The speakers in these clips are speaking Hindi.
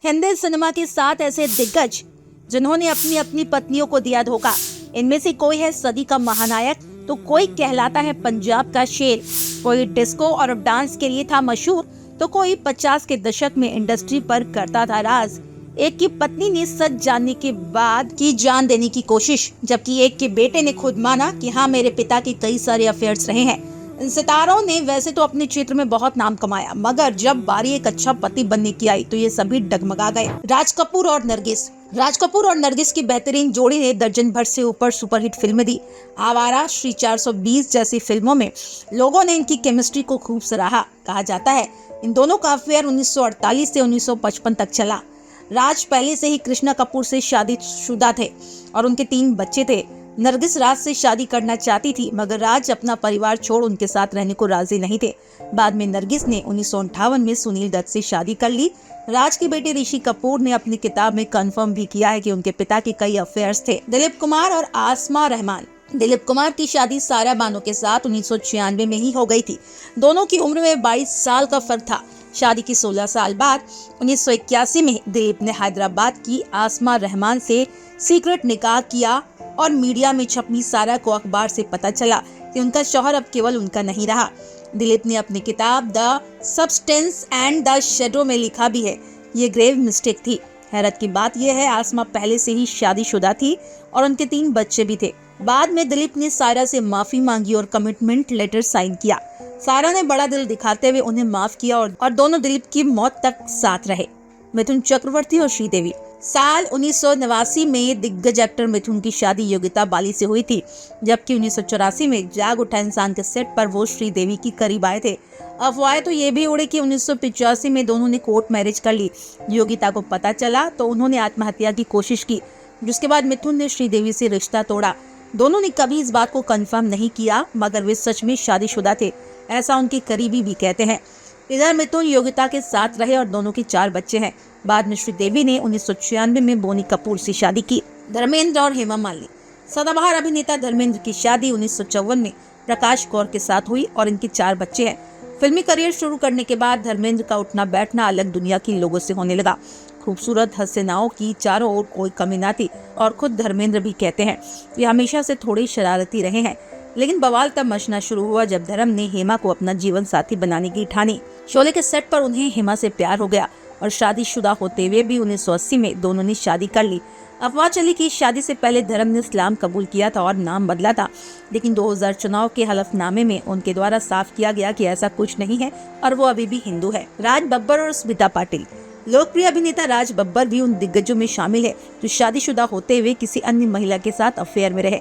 हिंदी सिनेमा के 7 ऐसे दिग्गज जिन्होंने अपनी अपनी पत्नियों को दिया धोखा। इनमें से कोई है सदी का महानायक, तो कोई कहलाता है पंजाब का शेर, कोई डिस्को और डांस के लिए था मशहूर, तो कोई 50 के दशक में इंडस्ट्री पर करता था राज। एक की पत्नी ने सच जानने के बाद की जान देने की कोशिश, जबकि एक के बेटे ने खुद माना कि हाँ, मेरे पिता के कई सारे अफेयर्स रहे हैं। इन सितारों ने वैसे तो अपने क्षेत्र में बहुत नाम कमाया, मगर जब बारी एक अच्छा पति बनने की आई तो ये सभी डगमगा गए। राज कपूर और नरगिस की बेहतरीन जोड़ी ने दर्जन भर से ऊपर सुपरहिट फिल्में दी। आवारा, श्री 420 जैसी फिल्मों में लोगों ने इनकी केमिस्ट्री को खूब सराहा। कहा जाता है इन दोनों का अफेयर 1948 से 1955 तक चला। राज पहले से ही कृष्णा कपूर से शादीशुदा थे और उनके 3 बच्चे थे। नरगिस राज से शादी करना चाहती थी, मगर राज अपना परिवार छोड़ उनके साथ रहने को राजी नहीं थे। बाद में नरगिस ने 1958 में सुनील दत्त से शादी कर ली। राज के बेटे ऋषि कपूर ने अपनी किताब में कंफर्म भी किया है कि उनके पिता के कई अफेयर्स थे। दिलीप कुमार और आसमा रहमान। दिलीप कुमार की शादी सारा बानो के साथ 1996 में ही हो गई थी। दोनों की उम्र में 22 साल का फर्क था। शादी की 16 साल बाद 1981 में दिलीप ने हैदराबाद की आसमा रहमान से सीक्रेट निकाह किया और मीडिया में छपी सारा को अखबार से पता चला कि उनका शौहर अब केवल उनका नहीं रहा। दिलीप ने अपनी किताब the substance and the shadow में लिखा भी है, ये ग्रेव मिस्टेक थी। हैरत की बात यह है, आसमा पहले से ही शादीशुदा थी और उनके 3 बच्चे भी थे। बाद में दिलीप ने सारा से माफी मांगी और कमिटमेंट लेटर साइन किया। सारा ने बड़ा दिल दिखाते हुए उन्हें माफ किया और दोनों दिलीप की मौत तक साथ रहे। मिथुन चक्रवर्ती और श्रीदेवी। साल 1989 में दिग्गज एक्टर मिथुन की शादी योगिता बाली से हुई थी, जबकि 1984 में जाग उठा इंसान के सेट पर वो श्रीदेवी की करीब आए थे। अफवाहें तो ये भी उड़े कि 1985 में दोनों ने कोर्ट मैरिज कर ली। योगिता को पता चला तो उन्होंने आत्महत्या की कोशिश की, जिसके बाद मिथुन ने श्रीदेवी से रिश्ता तोड़ा। दोनों ने कभी इस बात को कंफर्म नहीं किया, मगर वे सच में शादीशुदा थे, ऐसा उनके करीबी भी कहते हैं। इधर मिथुन योगिता के साथ रहे और दोनों के 4 बच्चे हैं। बाद में श्रीदेवी ने 1996 में बोनी कपूर से शादी की। धर्मेंद्र और हेमा मालिनी। सदाबहार अभिनेता धर्मेंद्र की शादी 1954 में प्रकाश कौर के साथ हुई और इनके 4 बच्चे हैं। फिल्मी करियर शुरू करने के बाद धर्मेंद्र का उठना बैठना अलग दुनिया के लोगों से होने लगा। खूबसूरत हसीनाओं की चारों ओर कोई कमी ना थी और खुद धर्मेंद्र भी कहते हैं वे हमेशा से थोड़े शरारती रहे हैं। लेकिन बवाल तब मचना शुरू हुआ जब धर्म ने हेमा को अपना जीवन साथी बनाने की ठानी। शोले के सेट पर उन्हें हेमा से प्यार हो गया और शादीशुदा होते हुए भी 1980 में दोनों ने शादी कर ली। अफवाह चली कि शादी से पहले धर्म ने इस्लाम कबूल किया था और नाम बदला था, लेकिन 2000 चुनाव के हलफनामे में उनके द्वारा साफ किया गया कि ऐसा कुछ नहीं है और वो अभी भी हिंदू है। राज बब्बर और स्मिता पाटिल। लोकप्रिय अभिनेता राज बब्बर भी उन दिग्गजों में शामिल है जो शादीशुदा होते हुए किसी अन्य महिला के साथ अफेयर में रहे।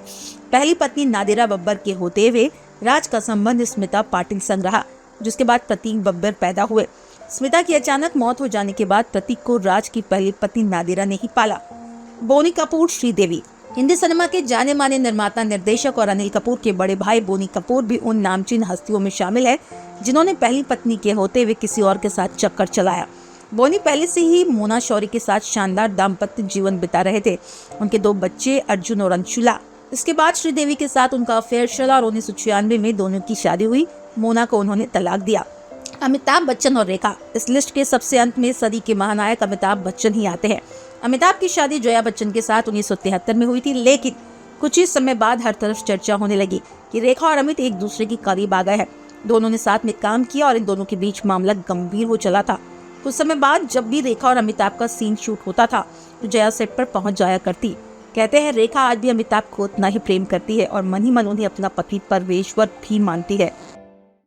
पहली पत्नी नादिरा बब्बर के होते हुए राज का संबंध स्मिता पाटिल संग रहा, जिसके बाद प्रतीक बब्बर पैदा हुए। स्मिता की अचानक मौत हो जाने के बाद प्रतीक को राज की पहली पत्नी नादिरा ने ही पाला। बोनी कपूर, श्रीदेवी। हिंदी सिनेमा के जाने माने निर्माता, निर्देशक और अनिल कपूर के बड़े भाई बोनी कपूर भी उन नामचीन हस्तियों में शामिल है जिन्होंने पहली पत्नी के होते हुए किसी और के साथ चक्कर चलाया। बोनी पहले से ही मोना शौरी के साथ शानदार दाम्पत्य जीवन बिता रहे थे। उनके 2 बच्चे अर्जुन और अंशुला। इसके बाद श्रीदेवी के साथ उनका अफेयर चला और 1996 में दोनों की शादी हुई। मोना को उन्होंने तलाक दिया। अमिताभ बच्चन और रेखा। इस लिस्ट के सबसे अंत में सदी के महानायक अमिताभ बच्चन ही आते हैं। अमिताभ की शादी जया बच्चन के साथ 1973 में हुई थी, लेकिन कुछ ही समय बाद हर तरफ चर्चा होने लगी कि रेखा और अमित एक दूसरे के करीब आ गए हैं। दोनों ने साथ में काम किया और इन दोनों के बीच मामला गंभीर हो चला था। कुछ समय बाद जब भी रेखा और अमिताभ का सीन शूट होता था तो जया सेट पर पहुंच जाया करती। कहते हैं रेखा आज भी अमिताभ को उतना ही प्रेम करती है और मन ही मन उन्हें अपना पति परमेश्वर भी मानती है।